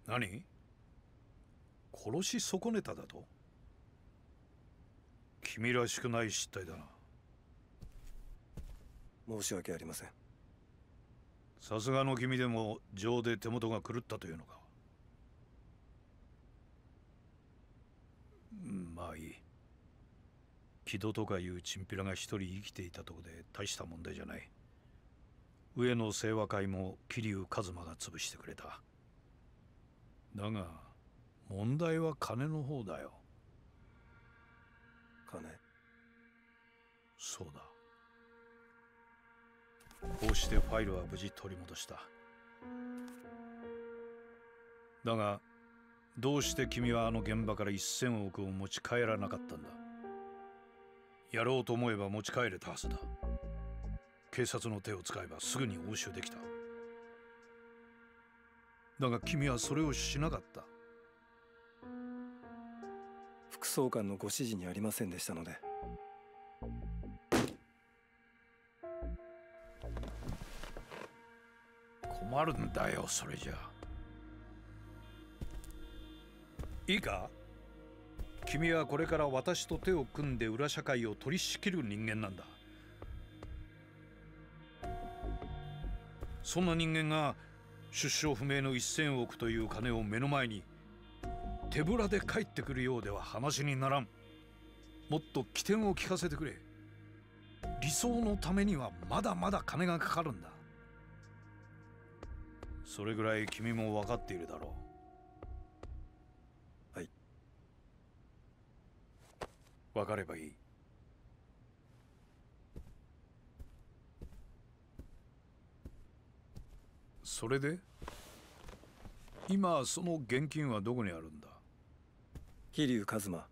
何？殺し損ねただと？君らしくない失態だな。申し訳ありません。さすがの君でも情で手元が狂ったというのか。まあいい。木戸とかいうチンピラが一人生きていたとこで大した問題じゃない。上野清和会も桐生一馬が潰してくれた。だが問題は金の方だよ。金？そうだ。こうしてファイルは無事取り戻した。だがどうして君はあの現場から1000億を持ち帰らなかったんだ？やろうと思えば持ち帰れたはずだ。警察の手を使えばすぐに押収できた。だが君はそれをしなかった。副総監のご指示にありませんでしたので。困るんだよ、それじゃ。いいか？君はこれから私と手を組んで裏社会を取り仕切る人間なんだ。そんな人間が出生不明の1000億という金を目の前に手ぶらで帰ってくるようでは話にならん。もっと起点を聞かせてくれ。理想のためにはまだまだ金がかかるんだ。それぐらい君も分かっているだろう。はい。分かればいい。それで今その現金はどこにあるんだ？桐生一馬、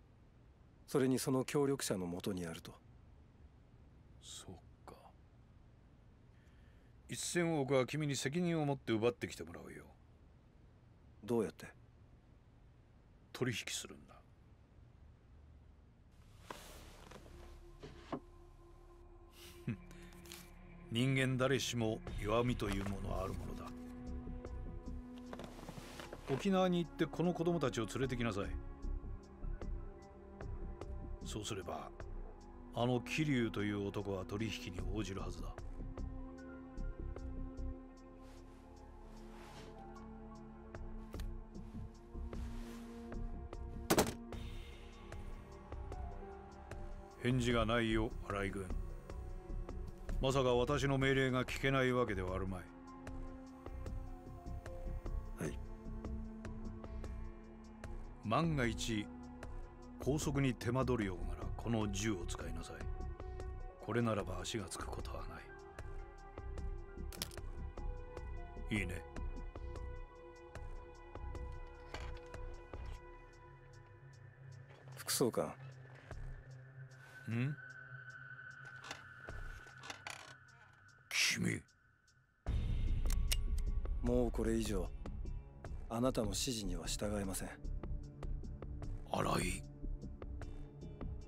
それにその協力者のもとにあると。そうか。1000億は君に責任を持って奪ってきてもらうよ。どうやって？取引するんだ。人間誰しも弱みというものはあるものだ。沖縄に行ってこの子供たちを連れてきなさい。そうすればあの桐生という男は取引に応じるはずだ。返事がないよ、新井君。まさか私の命令が聞けないわけではあるまい。はい。万が一拘束に手間取るようならこの銃を使いなさい。これならば足がつくことはない。いいね。副総監。ん？君。もうこれ以上あなたの指示には従えません。新井。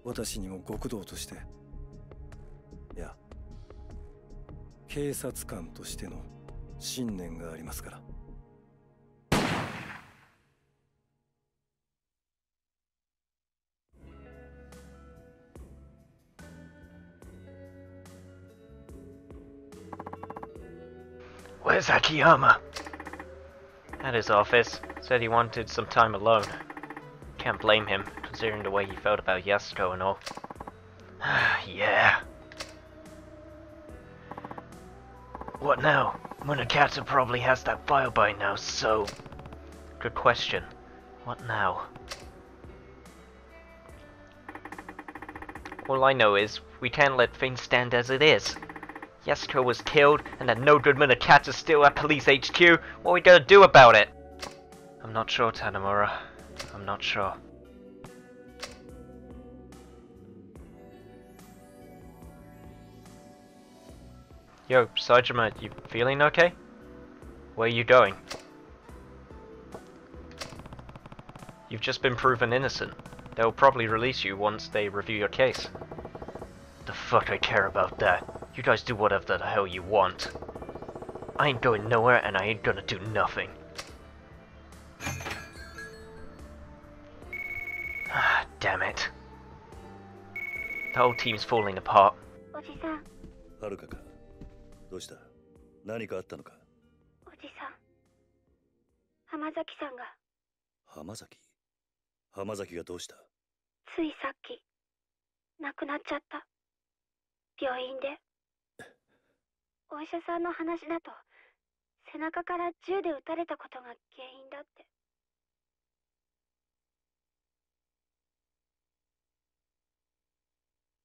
私にも極道として、いや警察官としての信念がありますから。Where's Akiyama? At his office. Said he wanted some time alone. Can't blame him, considering the way he felt about Yasuko and all. Yeah. What now? Munakata probably has that file by now, so... Good question. What now? All I know is, we can't let things stand as it is. Yasuko was killed, and that no good Munakata is still at Police HQ. What are we gonna do about it? I'm not sure, Tanamura. I'm not sure. Yo, Sajima, you feeling okay? Where are you going? You've just been proven innocent. They'll probably release you once they review your case. The fuck I care about that. You guys do whatever the hell you want. I ain't going nowhere and I ain't gonna do nothing. damn it. The whole team's falling apart. おじさん、はるかか。どうした？何かあったのか？おじさん。浜崎さんが浜崎？浜崎がどうした？ついさっき亡くなっちゃった。病院で。お医者さんの話だと背中から銃で撃たれたことが原因だって。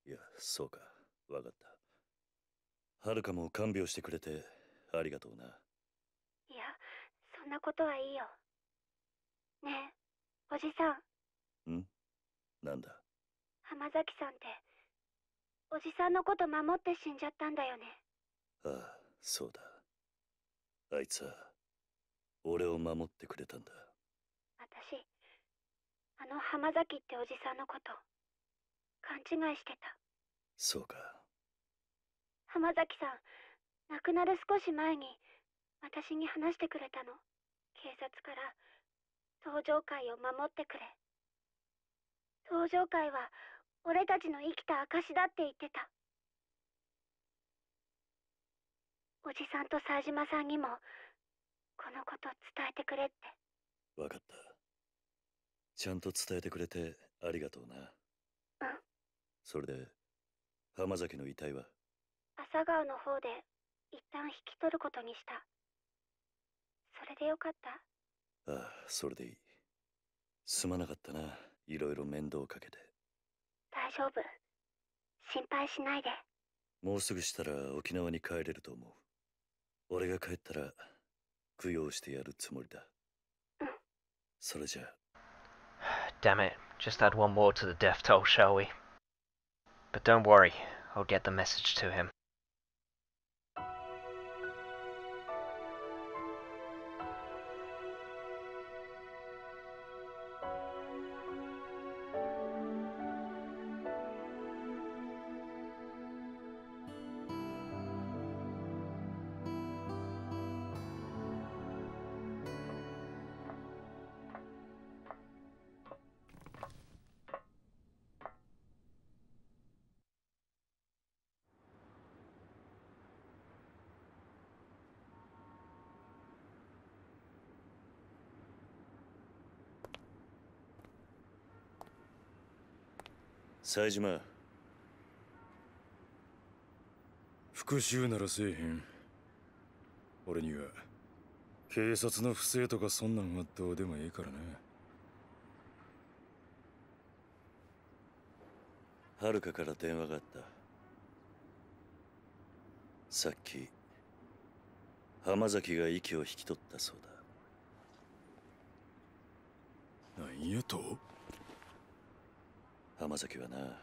いや、そうか。わかった。はるかも看病してくれてありがとうな。いや、そんなことはいいよ。ねえ、おじさん。ん？なんだ？浜崎さんっておじさんのこと守って死んじゃったんだよね。ああ、そうだ。あいつは俺を守ってくれたんだ。私、あの浜崎っておじさんのこと勘違いしてた。そうか。浜崎さん、亡くなる少し前に私に話してくれたの。警察から登場会を守ってくれ。登場会は俺たちの生きた証だって言ってた。おじさんと冴島さんにもこのこと伝えてくれって。わかった。ちゃんと伝えてくれてありがとうな。うん。それで浜崎の遺体は？朝顔の方で一旦引き取ることにした。それでよかった？ああ、それでいい。すまなかったな。いろいろ面倒かけて。大丈夫。心配しないで。もうすぐしたら沖縄に帰れると思う。俺が帰ったら供養してやるつもりだ。うん。それじゃあ。Damn it, just add one more to the death toll, shall we? But don't worry, I'll get the message to him.冴島。復讐ならせえへん。俺には警察の不正とかそんなんはどうでもいいからな。はるかから電話があった。さっき浜崎が息を引き取ったそうだ。なんやと？浜崎はな、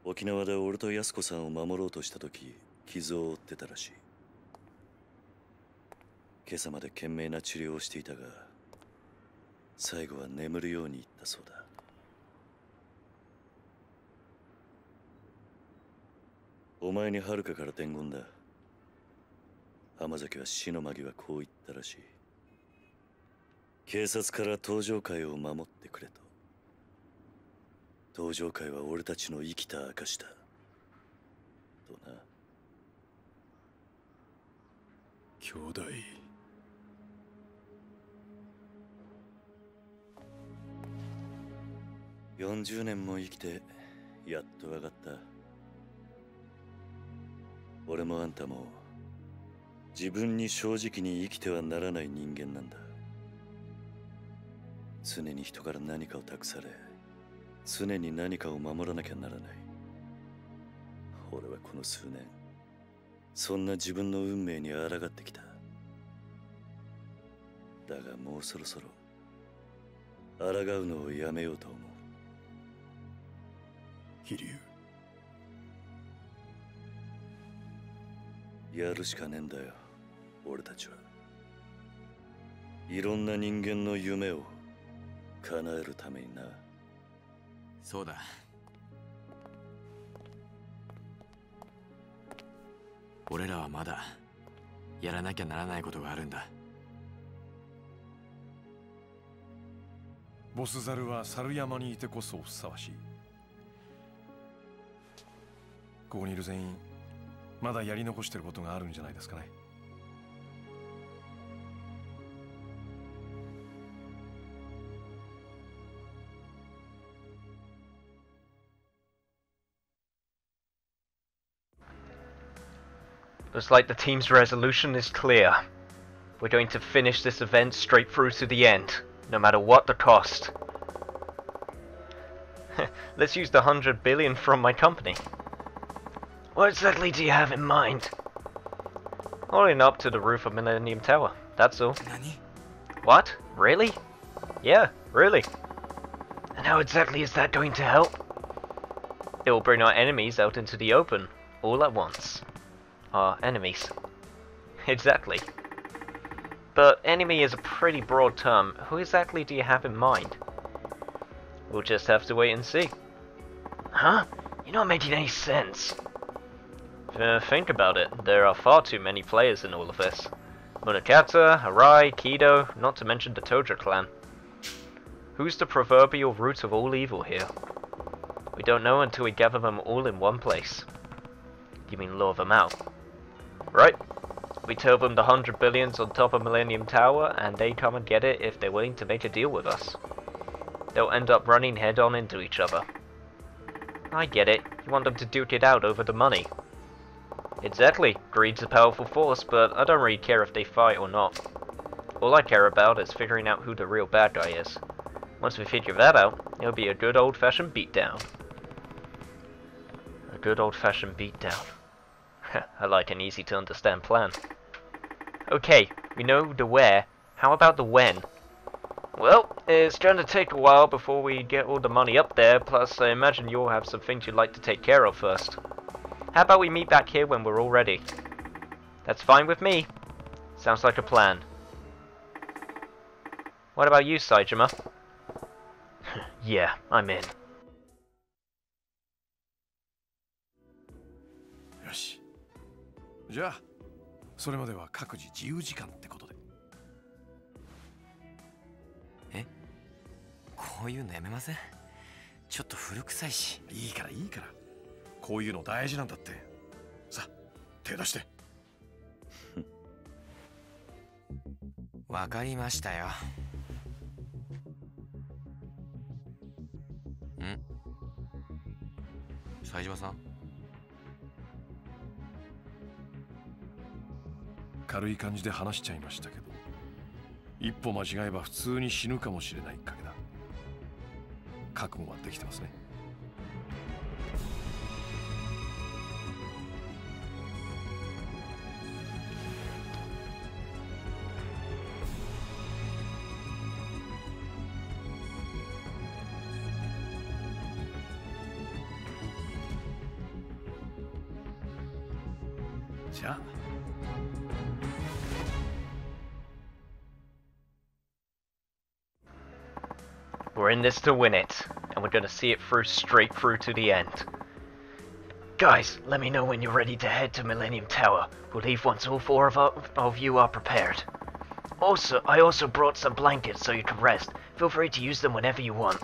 沖縄で俺と安子さんを守ろうとした時傷を負ってたらしい。今朝まで懸命な治療をしていたが、最後は眠るように言ったそうだ。お前にはるかから伝言だ。浜崎は死の間際こう言ったらしい。警察から登場会を守ってくれと。登場会は俺たちの生きた証だとな。兄弟。40年も生きてやっと分かった。俺もあんたも自分に正直に生きてはならない人間なんだ。常に人から何かを託され、常に何かを守らなきゃならない。俺はこの数年そんな自分の運命に抗ってきた。だがもうそろそろ抗うのをやめようと思う。飛龍。やるしかねえんだよ、俺たちは。いろんな人間の夢を叶えるためにな。そうだ。俺らはまだやらなきゃならないことがあるんだ。ボスザルは猿山にいてこそふさわしい。ここにいる全員まだやり残してることがあるんじゃないですかね。Looks like the team's resolution is clear. We're going to finish this event straight through to the end, no matter what the cost. Let's use the 100 billion from my company. What exactly do you have in mind? Holding up to the roof of Millennium Tower, that's all. What? Really? Yeah, really. And how exactly is that going to help? It will bring our enemies out into the open, all at once. Our enemies. Exactly. But enemy is a pretty broad term. Who exactly do you have in mind? We'll just have to wait and see. Huh? You're not making any sense. Think about it. There are far too many players in all of this. Munakata, Harai, Kido, not to mention the Toja clan. Who's the proverbial root of all evil here? We don't know until we gather them all in one place. You mean lure them out? Right. We tell them the 100 billions on top of Millennium Tower, and they come and get it if they're willing to make a deal with us. They'll end up running head-on into each other. I get it. You want them to duke it out over the money. Exactly. Greed's a powerful force, but I don't really care if they fight or not. All I care about is figuring out who the real bad guy is. Once we figure that out, it'll be a good old-fashioned beatdown. A good old-fashioned beatdown. I like an easy-to-understand plan. Okay, we know the where. How about the when? Well, it's going to take a while before we get all the money up there, plus I imagine you'll have some things you'd like to take care of first. How about we meet back here when we're all ready? That's fine with me. Sounds like a plan. What about you, Saejima? Yeah, I'm in. よし。じゃあ、それまでは各自自由時間ってことで。え？こういうのやめません？ちょっと古臭いし。いいからいいから。こういうの大事なんだって。さあ、手出して。わかりましたよ。ん？冴島さん？軽い感じで話しちゃいましたけど、一歩間違えば普通に死ぬかもしれない賭けだ。覚悟はできてますね。じゃあ。We're in this to win it, and we're gonna see it through straight through to the end. Guys, let me know when you're ready to head to Millennium Tower. We'll leave once all four of you are prepared. I also brought some blankets so you can rest. Feel free to use them whenever you want.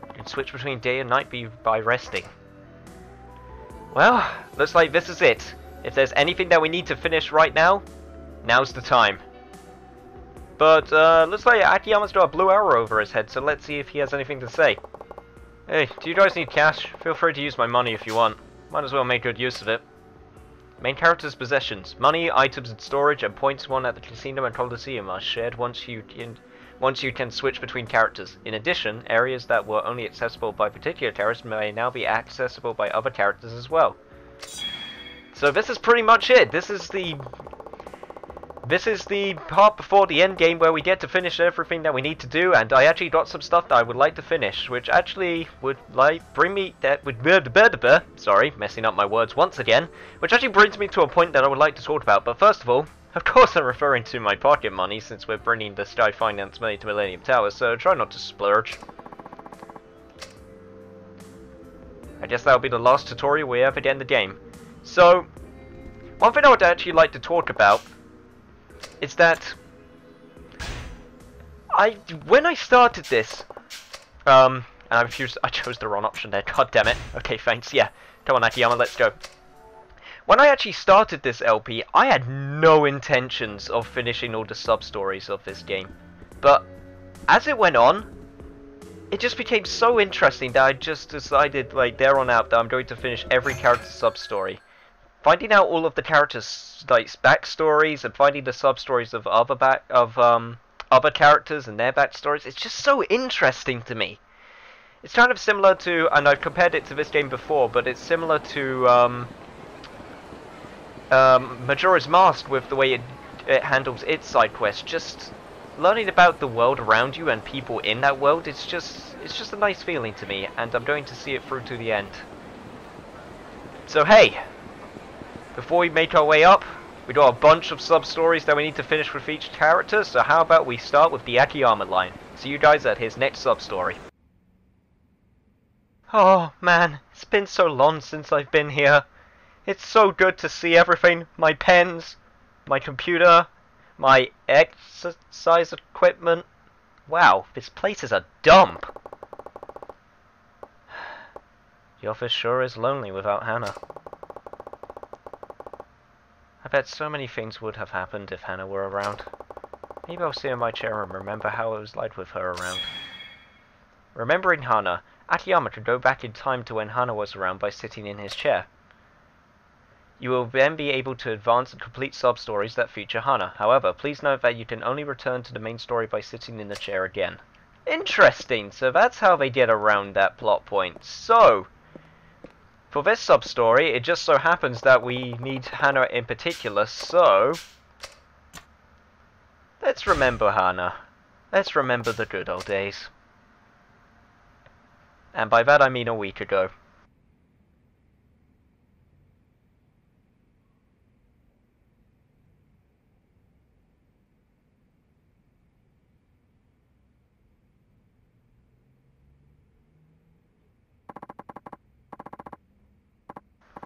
You can switch between day and night by resting. Well, looks like this is it. If there's anything that we need to finish right now, now's the time. But, looks like Akiyama's got a blue arrow over his head, so let's see if he has anything to say. Hey, do you guys need cash? Feel free to use my money if you want. Might as well make good use of it. Main character's possessions. Money, items and storage, and points won at the casino and coliseum are shared once you can switch between characters. In addition, areas that were only accessible by particular characters may now be accessible by other characters as well. So this is pretty much it. This is the part before the end game where we get to finish everything that we need to do, and I actually got some stuff that I would like to finish, which actually would bring me sorry, messing up my words once again, which actually brings me to a point that I would like to talk about. But first of all, of course I'm referring to my pocket money, since we're bringing the Sky Finance money to Millennium Tower, so try not to splurge. I guess that'll be the last tutorial we ever get in the game. So, one thing I would actually like to talk about is that when I started this, and I chose the wrong option there. God damn it. Okay, thanks. Yeah, come on, Akiyama, let's go. When I actually started this LP, I had no intentions of finishing all the sub-stories of this game. But as it went on, it just became so interesting that I just decided, like, there on out, that I'm going to finish every character's sub-story. Finding out all of the characters' like backstories and finding the sub-stories of other characters and their backstories, it's just so interesting to me. It's kind of similar to, and I've compared it to this game before, but it's similar to Majora's Mask with the way it handles its side quests. Just learning about the world around you and people in that world, it's just a nice feeling to me, and I'm going to see it through to the end. So hey, before we make our way up, we got a bunch of sub-stories that we need to finish with each character, so how about we start with the Akiyama line. See you guys at his next sub-story. Oh man, it's been so long since I've been here. It's so good to see everything. My pens, my computer, my exercise equipment. Wow, this place is a dump. The office sure is lonely without Hannah. I bet so many things would have happened if Hannah were around. Maybe I'll sit in my chair and remember how it was like with her around. Remembering Hannah, Akiyama could go back in time to when Hannah was around by sitting in his chair. You will then be able to advance and complete sub-stories that feature Hannah. However, please note that you can only return to the main story by sitting in the chair again. Interesting, so that's how they get around that plot point. So, for this sub-story, it just so happens that we need Hannah in particular, so let's remember Hannah. Let's remember the good old days. And by that I mean a week ago.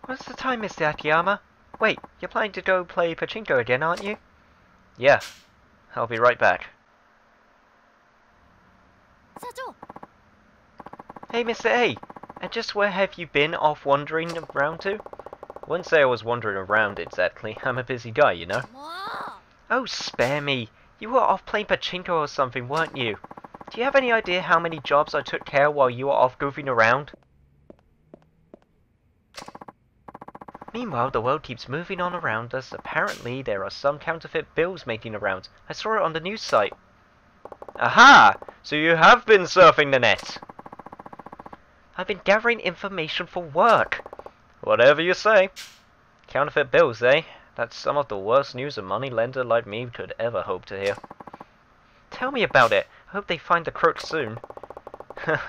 What's the time, Mr. Akiyama? Wait, you're planning to go play pachinko again, aren't you? Yeah, I'll be right back. Hey, Mr. A, and just where have you been off wandering around to? I wouldn't say I was wandering around exactly. I'm a busy guy, you know. Oh, spare me. You were off playing pachinko or something, weren't you? Do you have any idea how many jobs I took care of while you were off goofing around? Meanwhile, the world keeps moving on around us. Apparently, there are some counterfeit bills making around. I saw it on the news site. Aha! So you have been surfing the net. I've been gathering information for work. Whatever you say. Counterfeit bills, eh? That's some of the worst news a moneylender like me could ever hope to hear. Tell me about it. I hope they find the crooks soon.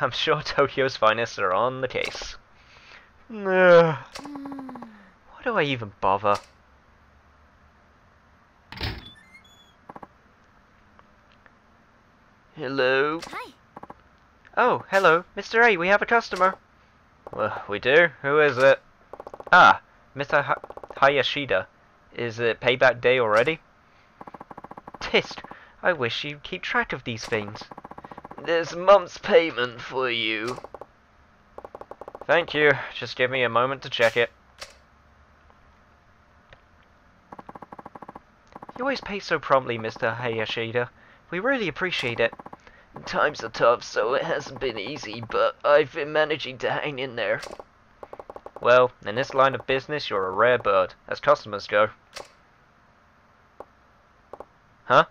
I'm sure Tokyo's finest are on the case. Why do I even bother? Hello? Hi. Oh, hello. Mr. A, we have a customer. Well, we do? Who is it? Ah, Mr. Hayashida. Is it payback day already? Tisk, I wish you'd keep track of these things. There's a month's payment for you. Thank you. Just give me a moment to check it. You always pay so promptly, Mr. Hayashida. We really appreciate it. Times are tough, so it hasn't been easy, but I've been managing to hang in there. Well, in this line of business, you're a rare bird, as customers go. Huh?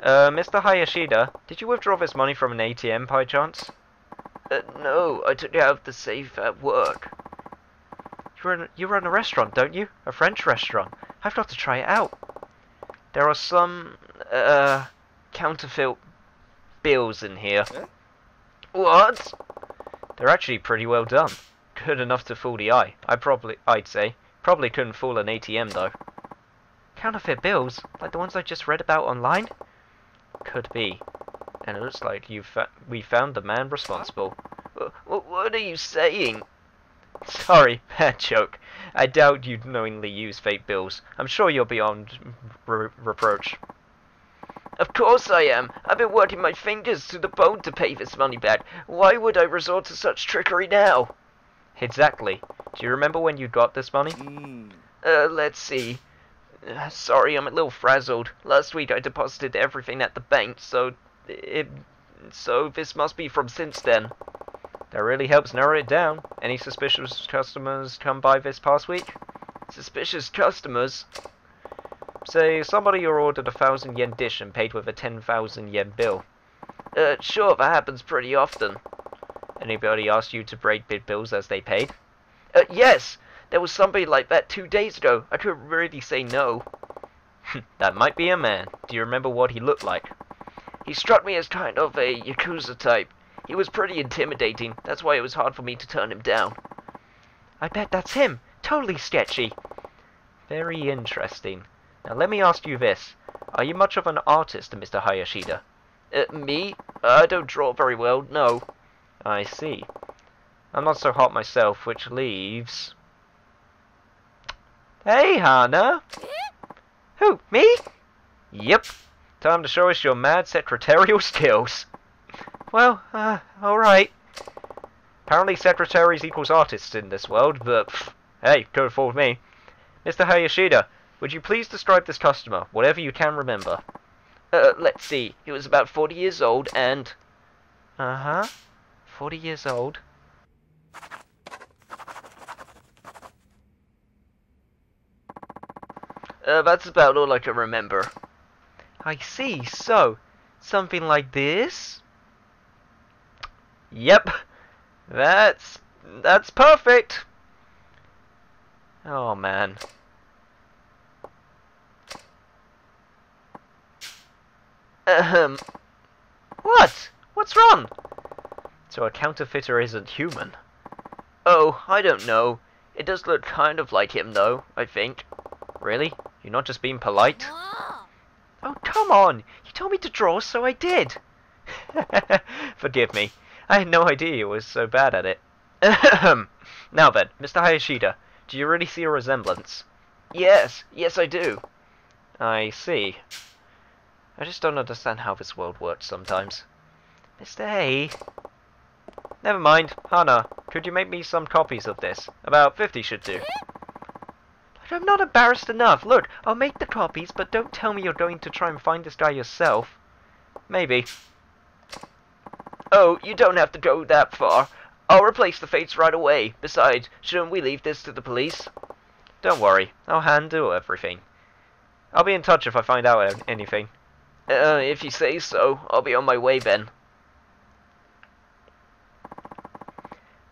Mr. Hayashida, did you withdraw this money from an ATM by chance? No, I took it out of the safe at work. You run a restaurant, don't you? A French restaurant. I've got to try it out. There are some, counterfeit bills in here. What? They're actually pretty well done. Good enough to fool the eye. I'd say. Probably couldn't fool an ATM though. Counterfeit bills? Like the ones I just read about online? Could be. And it looks like we found the man responsible. What are you saying? Sorry, bad joke. I doubt you'd knowingly use fake bills. I'm sure you're beyond reproach. Of course I am. I've been working my fingers to the bone to pay this money back. Why would I resort to such trickery now? Exactly. Do you remember when you got this money? Let's see. Sorry, I'm a little frazzled. Last week I deposited everything at the bank, so this must be from since then. That really helps narrow it down. Any suspicious customers come by this past week? Suspicious customers? Say, somebody who ordered a 1,000 yen dish and paid with a 10,000 yen bill. Sure, that happens pretty often. Anybody ask you to break big bills as they paid? Yes! There was somebody like that 2 days ago. I couldn't really say no. That might be a man. Do you remember what he looked like? He struck me as kind of a Yakuza type. He was pretty intimidating. That's why it was hard for me to turn him down. I bet that's him. Totally sketchy. Very interesting. Now let me ask you this. Are you much of an artist, Mr. Hayashida? Me? I don't draw very well, no. I see. I'm not so hot myself, which leaves... Hey, Hana! Who, me? Yep. Time to show us your mad secretarial skills. Well, alright. Apparently secretaries equals artists in this world, but hey, don't fool me. Mr. Hayashida, would you please describe this customer, whatever you can remember? Let's see. He was about 40 years old and... 40 years old. That's about all I can remember. I see, so, something like this? Yep, that's perfect. Oh man. What? What's wrong? So a counterfeiter isn't human? Oh, I don't know. It does look kind of like him though, I think. Really? You're not just being polite? Oh, come on! You told me to draw, so I did! Forgive me. I had no idea you were so bad at it. Now then, Mr. Hayashida, do you really see a resemblance? Yes I do. I see. I just don't understand how this world works sometimes. Mr. A... Never mind. Hana, could you make me some copies of this? About 50 should do. I'm not embarrassed enough. Look, I'll make the copies, but don't tell me you're going to try and find this guy yourself. Maybe. Oh, you don't have to go that far. I'll replace the fates right away. Besides, shouldn't we leave this to the police? Don't worry. I'll handle everything. I'll be in touch if I find out anything. If you say so, I'll be on my way then.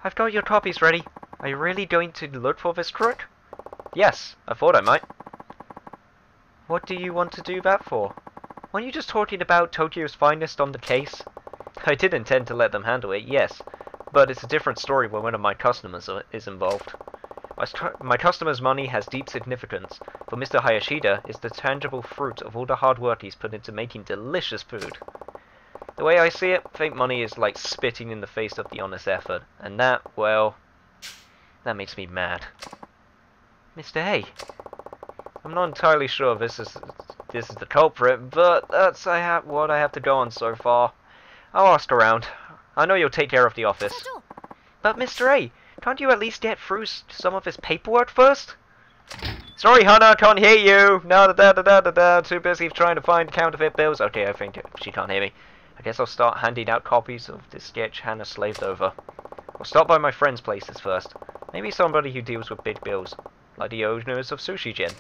I've got your copies ready. Are you really going to look for this crook? Yes, I thought I might. What do you want to do that for? Weren't you just talking about Tokyo's finest on the case? I did intend to let them handle it, yes. But it's a different story when one of my customers is involved. My customer's money has deep significance. For Mr. Hayashida, it's the tangible fruit of all the hard work he's put into making delicious food. The way I see it, fake money is like spitting in the face of the honest effort. And that, well, that makes me mad. Mr. A. I'm not entirely sure this is the culprit, but that's what I have to go on so far. I'll ask around. I know you'll take care of the office. But Mr. A, can't you at least get through some of this paperwork first? Sorry, Hana, can't hear you. No, too busy trying to find counterfeit bills. Okay, I think she can't hear me. I guess I'll start handing out copies of this sketch Hana slaved over. I'll stop by my friend's places first. Maybe somebody who deals with big bills. Like the owners of Sushi Gen.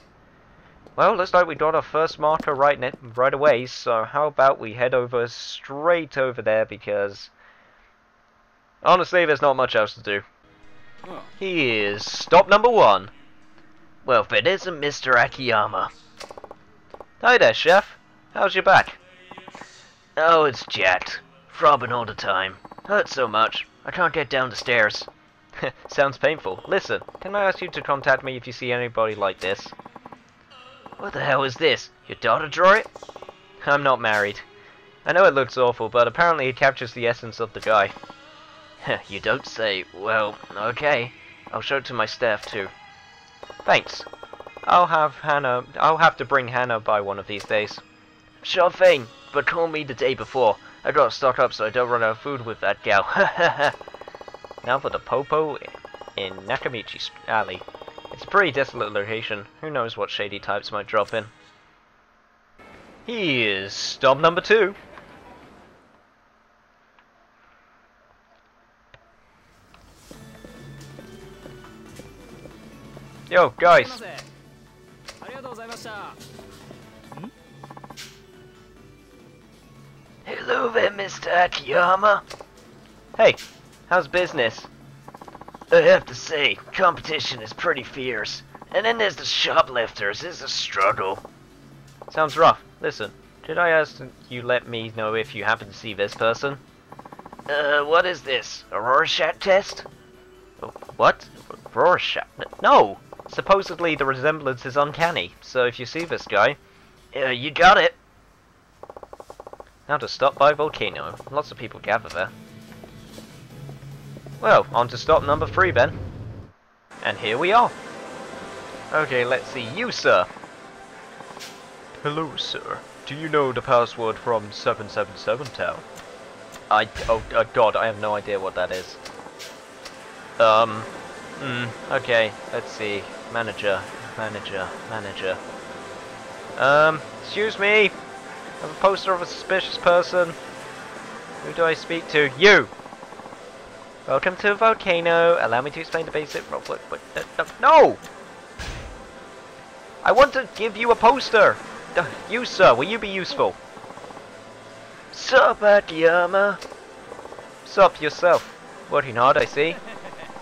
Well, looks like we got our first marker right away, so how about we head straight over there, because honestly, there's not much else to do. Here's stop number 1. Well, if it isn't Mr. Akiyama. Hi there, chef. How's your back? Oh, it's jacked. Throbbing all the time. Hurts so much, I can't get down the stairs. Sounds painful. Listen, can I ask you to contact me if you see anybody like this? What the hell is this? Your daughter draw it? I'm not married. I know it looks awful, but apparently it captures the essence of the guy. You don't say. Well, okay. I'll show it to my staff too. Thanks. I'll have to bring Hannah by one of these days. Sure thing, but call me the day before. I gotta stock up so I don't run out of food with that gal. Now for the Popo in Nakamichi Alley. It's a pretty desolate location. Who knows what shady types might drop in. Here's stop number 2. Yo, guys. Hello there, Mr. Akiyama. Hey, how's business? I have to say, competition is pretty fierce. And then there's the shoplifters, it's a struggle. Sounds rough. Listen, did I ask you let me know if you happen to see this person? What is this? A Rorschach test? Oh, what? Rorschach? No! Supposedly the resemblance is uncanny, so if you see this guy... you got it! Now to stop by Volcano. Lots of people gather there. Well, on to stop number 3 then. And here we are. Okay, let's see. You, sir. Hello, sir. Do you know the password from 777 Town? Oh god, I have no idea what that is. Okay, let's see. Manager. Excuse me! I have a poster of a suspicious person. Who do I speak to? You! Welcome to Volcano. Allow me to explain the basic... No! I want to give you a poster! You, sir, will you be useful? Sup, Akiyama? Sup, yourself. Working hard, I see.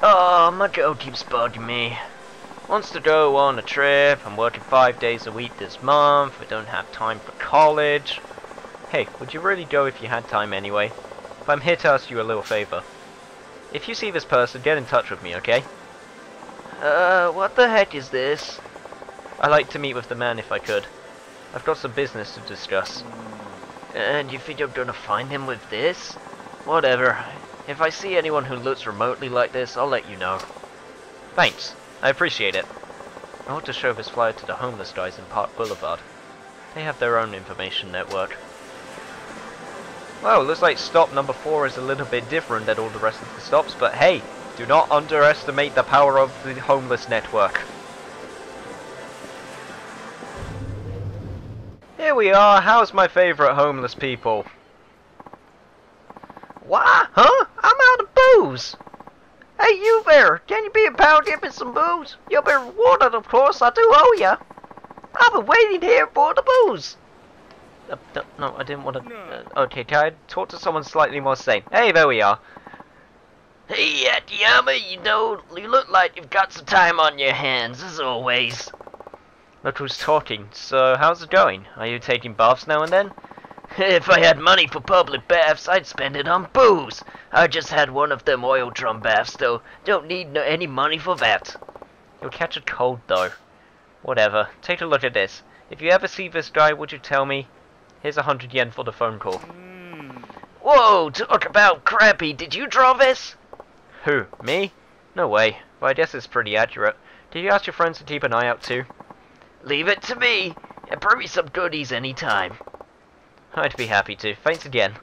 Oh, my girl keeps bugging me. Wants to go on a trip. I'm working 5 days a week this month. I don't have time for college. Hey, would you really go if you had time anyway? But I'm here to ask you a little favor. If you see this person, get in touch with me, okay? What the heck is this? I'd like to meet with the man if I could. I've got some business to discuss. And you think I'm gonna find him with this? Whatever. If I see anyone who looks remotely like this, I'll let you know. Thanks. I appreciate it. I want to show this flyer to the homeless guys in Park Boulevard. They have their own information network. Well, looks like stop number 4 is a little bit different than all the rest of the stops, but hey, do not underestimate the power of the homeless network. Here we are. How's my favorite homeless people? What? Huh? I'm out of booze. Hey, you there. Can you be a pal and give me some booze? You'll be rewarded, of course. I do owe ya. I've been waiting here for the booze. No, I didn't want to... okay, can I talk to someone slightly more sane? Hey, there we are. Hey, Akiyama, you look like you've got some time on your hands, as always. Look who's talking. So, how's it going? Are you taking baths now and then? If I had money for public baths, I'd spend it on booze. I just had one of them oil drum baths, though. Don't need any money for that. You'll catch a cold, though. Whatever. Take a look at this. If you ever see this guy, would you tell me? Here's 100 yen for the phone call. Whoa, talk about crappy. Did you draw this? Who? Me? No way. But I guess it's pretty accurate. Did you ask your friends to keep an eye out too? Leave it to me. And bring me some goodies anytime. I'd be happy to. Thanks again.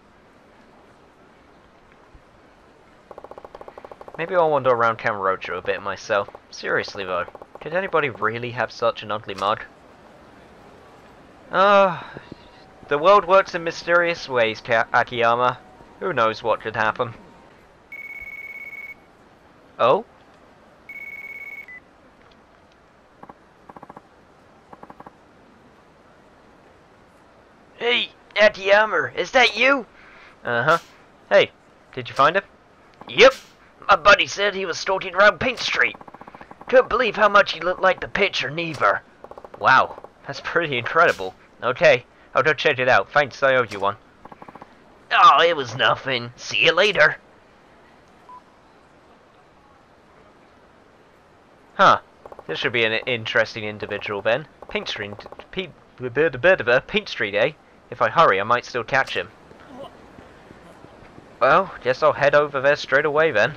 Maybe I'll wander around Kamurocho a bit myself. Seriously though, could anybody really have such an ugly mug? The world works in mysterious ways, Akiyama. Who knows what could happen? Oh? Hey, Akiyama, is that you? Uh-huh. Hey, did you find him? Yep. My buddy said he was stalking around Pink Street. Couldn't believe how much he looked like the picture neither. Wow, that's pretty incredible. Okay, I'll go check it out. Thanks, I owe you one. Oh, it was nothing. See you later. Huh. This should be an interesting individual then. Pink Street, Pink Street, eh? If I hurry, I might still catch him. Well, guess I'll head over there straight away then.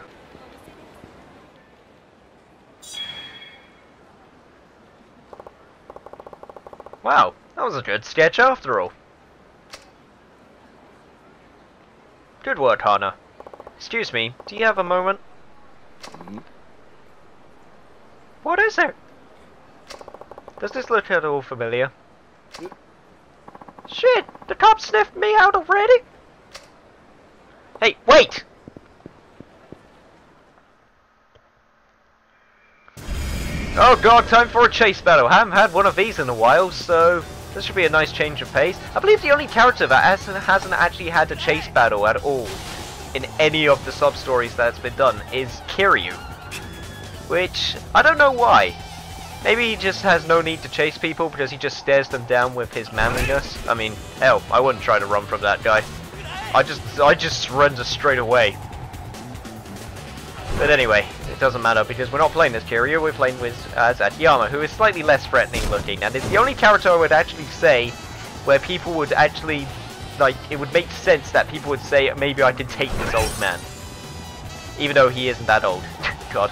Wow, that was a good sketch after all. Good work, Hana. Excuse me, do you have a moment? What is it? Does this look at all familiar? Shit! The cop sniffed me out already? Hey, wait! Oh god, time for a chase battle. I haven't had one of these in a while, so this should be a nice change of pace. I believe the only character that hasn't actually had a chase battle at all in any of the sub-stories that's been done is Kiryu. Which, I don't know why. Maybe he just has no need to chase people because he just stares them down with his manliness. I mean, hell, I wouldn't try to run from that guy. I just surrender straight away. But anyway, it doesn't matter because we're not playing as Kiryu, we're playing as Akiyama, who is slightly less threatening looking, and it's the only character I would actually say where people would actually, like, it would make sense that people would say, maybe I can take this old man. Even though he isn't that old. God.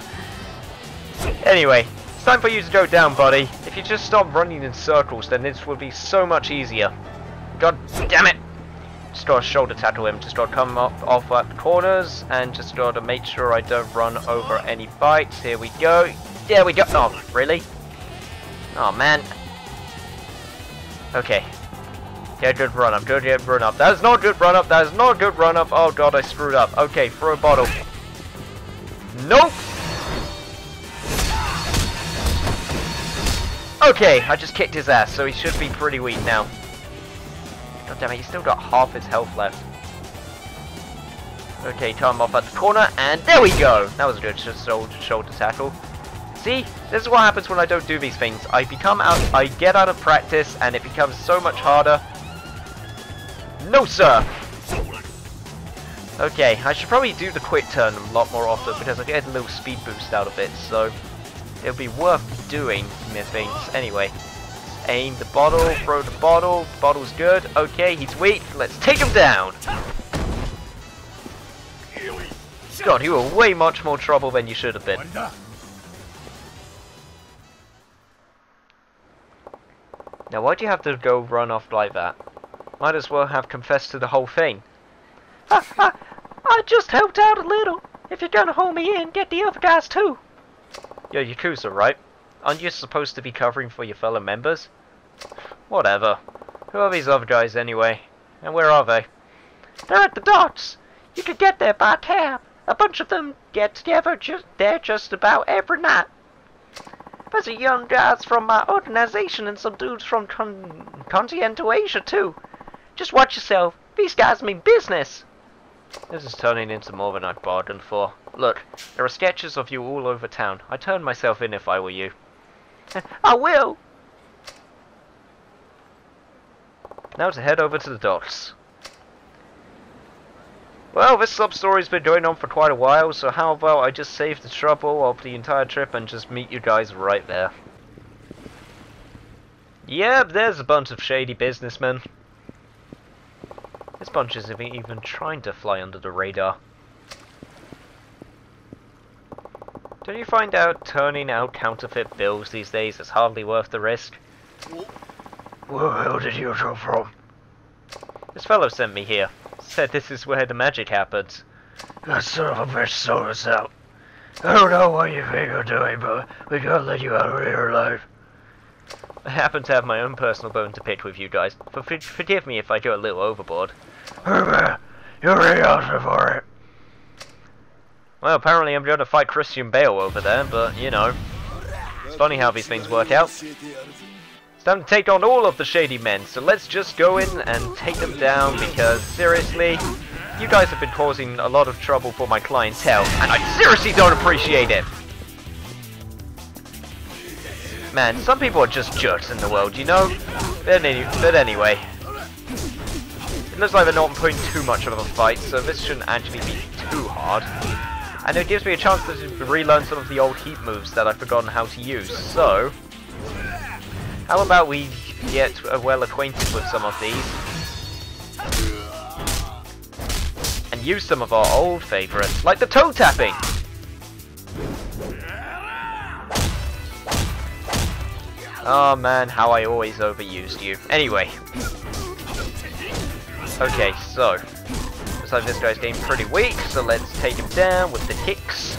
Anyway, it's time for you to go down, buddy. If you just stop running in circles, then this will be so much easier. God damn it! Just gotta shoulder tackle him, just gotta come up off at the corners, and just gotta make sure I don't run over any bikes. Here we go. There we go. Oh, really? Oh, man. Okay. Yeah, good run up. Good run up. That is not a good run up. That is not a good run up. Oh, God, I screwed up. Okay, throw a bottle. Nope. Okay, I just kicked his ass, so he should be pretty weak now. God damn it, he's still got half his health left. Okay, come off at the corner, and there we go! That was a good shoulder tackle. See, this is what happens when I don't do these things. I get out of practice, and it becomes so much harder. No, sir! Okay, I should probably do the quick turn a lot more often, because I get a little speed boost out of it, so it'll be worth doing, methinks. Anyway. Aim the bottle, throw the bottle, bottle's good, okay, he's weak, let's take him down! God, you were way much more trouble than you should have been. Now why'd you have to go run off like that? Might as well have confessed to the whole thing. I just helped out a little. If you're gonna hold me in, get the other guys too. You're Yakuza, right? Aren't you supposed to be covering for your fellow members? Whatever. Who are these other guys anyway? And where are they? They're at the docks. You could get there by cab. A bunch of them get together just about every night. There's a young guys from my organization and some dudes from Continental Asia too. Just watch yourself. These guys mean business. This is turning into more than I bargained for. Look, there are sketches of you all over town. I'd turn myself in if I were you. I will! Now to head over to the docks. Well, this sub-story's been going on for quite a while, so how about I just save the trouble of the entire trip and just meet you guys right there. Yep, there's a bunch of shady businessmen. This bunch isn't even trying to fly under the radar. Don't you find out turning out counterfeit bills these days is hardly worth the risk? Where the hell did you come from? This fellow sent me here. Said this is where the magic happens. That son of a bitch sold us out. I don't know what you think you're doing, but we gotta let you out of here alive. I happen to have my own personal bone to pick with you guys. Forgive me if I go a little overboard. Hey man, you're really awesome for it. Well, apparently I'm going to fight Christian Bale over there, but, you know. It's funny how these things work out. It's time to take on all of the shady men, so let's just go in and take them down, because, seriously, you guys have been causing a lot of trouble for my clientele, and I seriously don't appreciate it! Man, some people are just jerks in the world, you know? But anyway. It looks like they're not putting too much of a fight, so this shouldn't actually be too hard. And it gives me a chance to relearn some of the old heat moves that I've forgotten how to use. So, how about we get well acquainted with some of these and use some of our old favorites, like the toe tapping. Oh man, how I always overused you. Anyway. Okay, so Looks like this guy's getting pretty weak, so let's take him down with the kicks.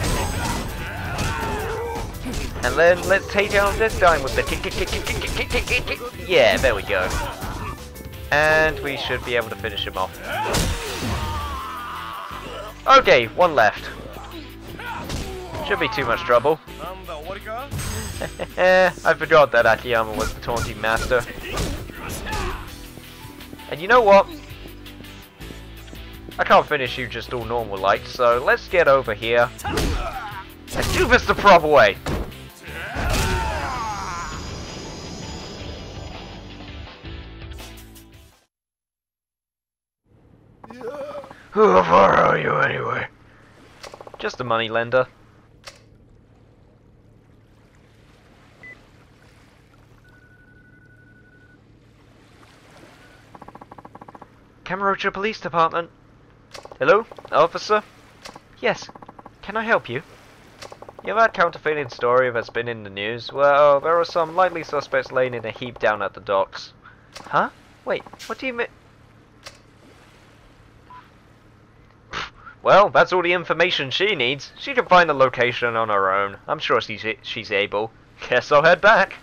And then let's take down this guy with the kick. Yeah, there we go. And we should be able to finish him off. Okay, one left. Should be too much trouble. I forgot that Akiyama was the taunting master. And you know what? I can't finish you just all normal like, so let's get over here and do this the proper way. Who far are you anyway? Just a money lender. Kamurocho Police Department. Hello, officer? Yes, can I help you? You know that counterfeiting story that's been in the news? Well, there are some likely suspects laying in a heap down at the docks. Huh? Wait, what do you mean? Well, that's all the information she needs. She can find the location on her own. I'm sure she's able. Guess I'll head back.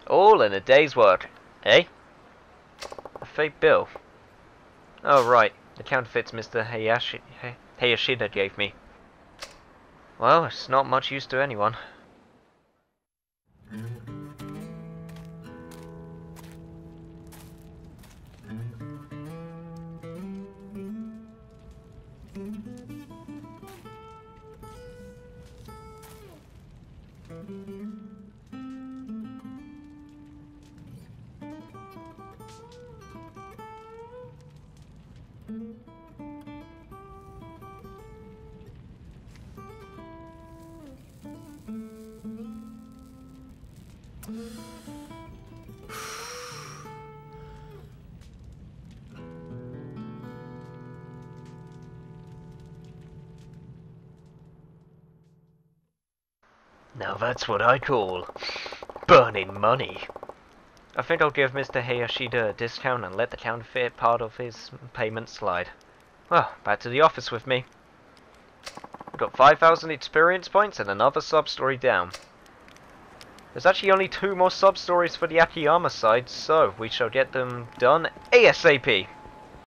All in a day's work, eh? A fake bill. Oh right, the counterfeits Mr. Hayashida gave me. Well, it's not much use to anyone. Now that's what I call burning money. I think I'll give Mr. Hayashida a discount and let the counterfeit part of his payment slide. Well, back to the office with me. I've got 5,000 experience points and another sub-story down. There's actually only 2 more sub-stories for the Akiyama side, so we shall get them done ASAP.